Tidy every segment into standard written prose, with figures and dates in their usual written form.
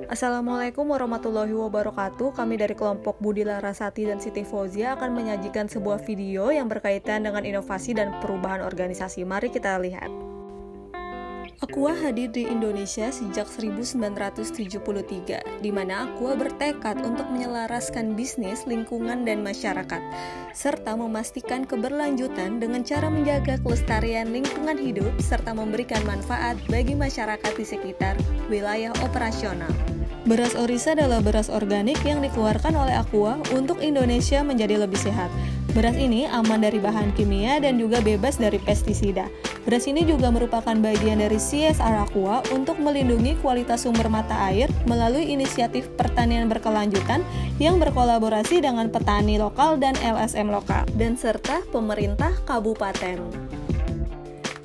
Assalamualaikum warahmatullahi wabarakatuh. Kami dari kelompok Budi Larasati dan Siti Fauzia akan menyajikan sebuah video yang berkaitan dengan inovasi dan perubahan organisasi. Mari kita lihat. Aqua hadir di Indonesia sejak 1973, di mana Aqua bertekad untuk menyelaraskan bisnis, lingkungan, dan masyarakat, serta memastikan keberlanjutan dengan cara menjaga kelestarian lingkungan hidup, serta memberikan manfaat bagi masyarakat di sekitar wilayah operasional. Beras Orisa adalah beras organik yang dikeluarkan oleh Aqua untuk Indonesia menjadi lebih sehat. Beras ini aman dari bahan kimia dan juga bebas dari pestisida. Beras ini juga merupakan bagian dari CSR Aqua untuk melindungi kualitas sumber mata air melalui inisiatif pertanian berkelanjutan yang berkolaborasi dengan petani lokal dan LSM lokal, dan serta pemerintah kabupaten.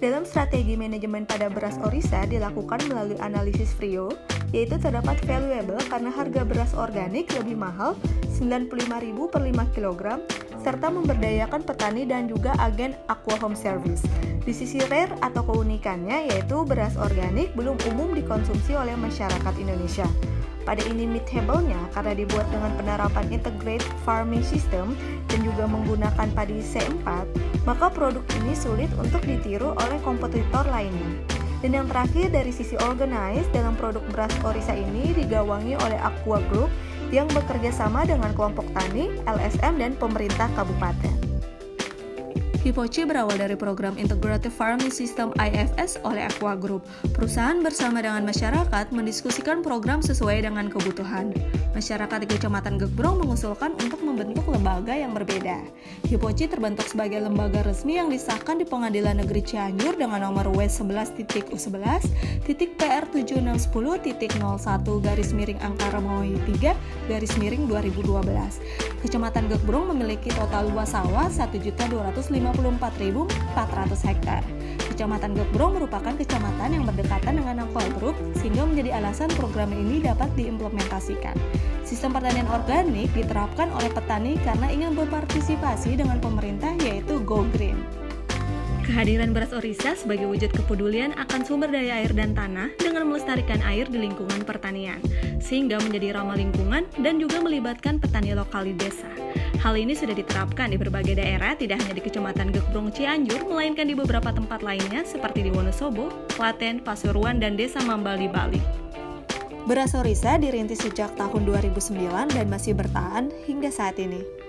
Dalam strategi manajemen pada beras Orisa dilakukan melalui analisis Frio, yaitu terdapat valuable karena harga beras organik lebih mahal Rp95.000 per 5 kg, serta memberdayakan petani dan juga agen Aqua Home Service. Di sisi rare atau keunikannya, yaitu beras organik belum umum dikonsumsi oleh masyarakat Indonesia. Pada inimitable-nya karena dibuat dengan penerapan integrated farming system dan juga menggunakan padi C4, maka produk ini sulit untuk ditiru oleh kompetitor lainnya. Dan yang terakhir, dari sisi organize, dalam produk beras Orisa ini digawangi oleh Aqua Group yang bekerja sama dengan kelompok tani, LSM, dan pemerintah kabupaten. Hipoci berawal dari program Integrated Farming System IFS oleh Aqua Group. Perusahaan bersama dengan masyarakat mendiskusikan program sesuai dengan kebutuhan. Masyarakat di Kecamatan Gekbrong mengusulkan untuk membentuk lembaga yang berbeda. Hipoci terbentuk sebagai lembaga resmi yang disahkan di Pengadilan Negeri Cianjur dengan nomor W11.U11.01-013-Angkara-Maui-3/2012. Kecamatan Gekbrong memiliki total luas sawah 1.254.400 hektar. Kecamatan Gekbrong merupakan kecamatan yang berdekatan dengan Aqua Group, sehingga menjadi alasan program ini dapat diimplementasikan. Sistem pertanian organik diterapkan oleh petani karena ingin berpartisipasi dengan pemerintah, yaitu Go Green. Kehadiran beras Orisa sebagai wujud kepedulian akan sumber daya air dan tanah dengan melestarikan air di lingkungan pertanian, sehingga menjadi ramah lingkungan dan juga melibatkan petani lokal di desa. Hal ini sudah diterapkan di berbagai daerah, tidak hanya di Kecamatan Gekbrong Cianjur, melainkan di beberapa tempat lainnya seperti di Wonosobo, Klaten, Pasuruan, dan Desa Mambal di Bali. Beras Orisa dirintis sejak tahun 2009 dan masih bertahan hingga saat ini.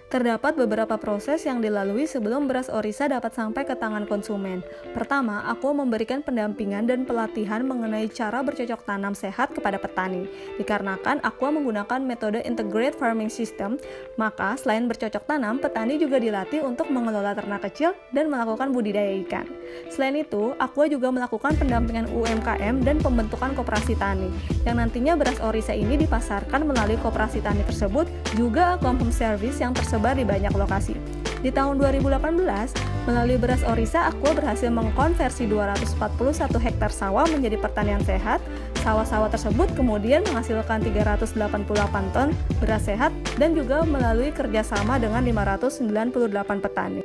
Terdapat beberapa proses yang dilalui sebelum beras Orisa dapat sampai ke tangan konsumen. Pertama, Aqua memberikan pendampingan dan pelatihan mengenai cara bercocok tanam sehat kepada petani. Dikarenakan Aqua menggunakan metode integrated farming system, maka selain bercocok tanam, petani juga dilatih untuk mengelola ternak kecil dan melakukan budidaya ikan. Selain itu, Aqua juga melakukan pendampingan UMKM dan pembentukan koperasi tani, yang nantinya beras Orisa ini dipasarkan melalui koperasi tani tersebut, juga Aqua Home Service yang tersebar di banyak lokasi. Di tahun 2018, melalui beras Orisa, Aqua berhasil mengkonversi 241 hektar sawah menjadi pertanian sehat. Sawah-sawah tersebut kemudian menghasilkan 388 ton beras sehat dan juga melalui kerjasama dengan 598 petani.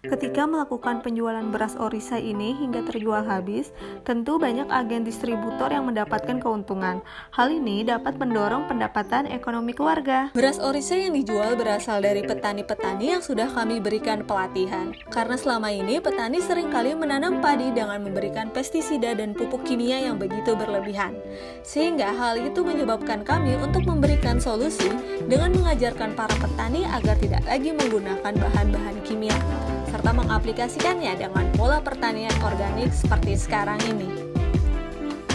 Ketika melakukan penjualan beras Orisa ini hingga terjual habis, tentu banyak agen distributor yang mendapatkan keuntungan. Hal ini dapat mendorong pendapatan ekonomi keluarga. Beras Orisa yang dijual berasal dari petani-petani yang sudah kami berikan pelatihan. Karena selama ini petani seringkali menanam padi dengan memberikan pestisida dan pupuk kimia yang begitu berlebihan. Sehingga hal itu menyebabkan kami untuk memberikan solusi dengan mengajarkan para petani agar tidak lagi menggunakan bahan-bahan kimia, serta mengaplikasikannya dengan pola pertanian organik seperti sekarang ini.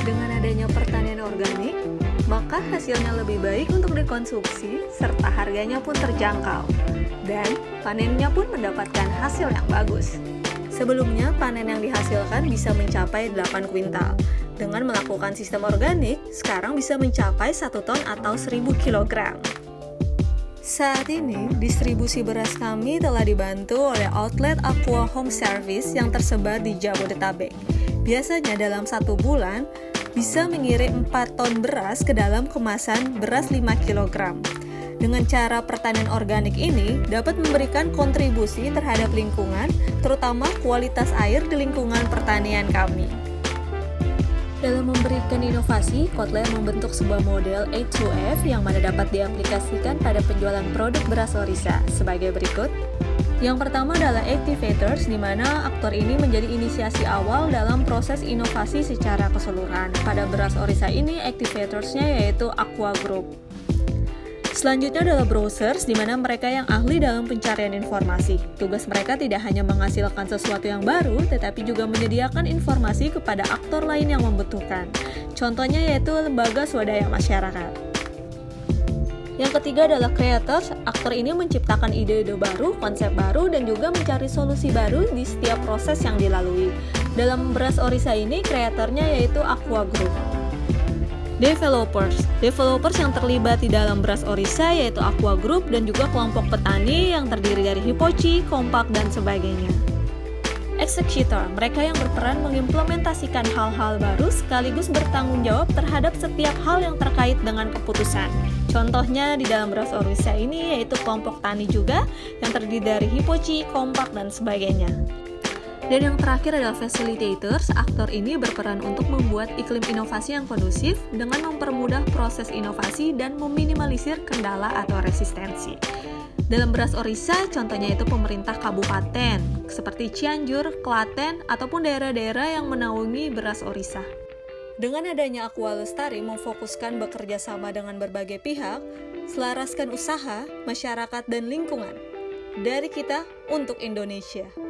Dengan adanya pertanian organik, maka hasilnya lebih baik untuk dikonsumsi, serta harganya pun terjangkau, dan panennya pun mendapatkan hasil yang bagus. Sebelumnya, panen yang dihasilkan bisa mencapai 8 kuintal. Dengan melakukan sistem organik, sekarang bisa mencapai 1 ton atau 1.000 kg. Saat ini, distribusi beras kami telah dibantu oleh outlet Aqua Home Service yang tersebar di Jabodetabek. Biasanya dalam 1 bulan, bisa mengirim 4 ton beras ke dalam kemasan beras 5 kg. Dengan cara pertanian organik ini dapat memberikan kontribusi terhadap lingkungan, terutama kualitas air di lingkungan pertanian kami. Dalam memberikan inovasi, Kotler membentuk sebuah model A2F yang mana dapat diaplikasikan pada penjualan produk beras Orisa sebagai berikut. Yang pertama adalah activators, di mana aktor ini menjadi inisiasi awal dalam proses inovasi secara keseluruhan. Pada beras Orisa ini, activatorsnya yaitu Aqua Group. Selanjutnya adalah browsers, di mana mereka yang ahli dalam pencarian informasi. Tugas mereka tidak hanya menghasilkan sesuatu yang baru, tetapi juga menyediakan informasi kepada aktor lain yang membutuhkan. Contohnya yaitu lembaga swadaya masyarakat. Yang ketiga adalah creators. Aktor ini menciptakan ide-ide baru, konsep baru, dan juga mencari solusi baru di setiap proses yang dilalui. Dalam beras Orisa ini, kreatornya yaitu Aqua Group. Developers yang terlibat di dalam beras Orisa yaitu Aqua Group dan juga kelompok petani yang terdiri dari Hippochi, Kompak, dan sebagainya. Executor, mereka yang berperan mengimplementasikan hal-hal baru sekaligus bertanggung jawab terhadap setiap hal yang terkait dengan keputusan. Contohnya di dalam beras Orisa ini yaitu kelompok tani juga yang terdiri dari Hippochi, Kompak, dan sebagainya. Dan yang terakhir adalah facilitators. Aktor ini berperan untuk membuat iklim inovasi yang kondusif dengan mempermudah proses inovasi dan meminimalisir kendala atau resistensi. Dalam beras Orisa, contohnya itu pemerintah kabupaten seperti Cianjur, Klaten, ataupun daerah-daerah yang menaungi beras Orisa. Dengan adanya Aqua Lestari memfokuskan bekerja sama dengan berbagai pihak, selaraskan usaha, masyarakat, dan lingkungan. Dari kita untuk Indonesia.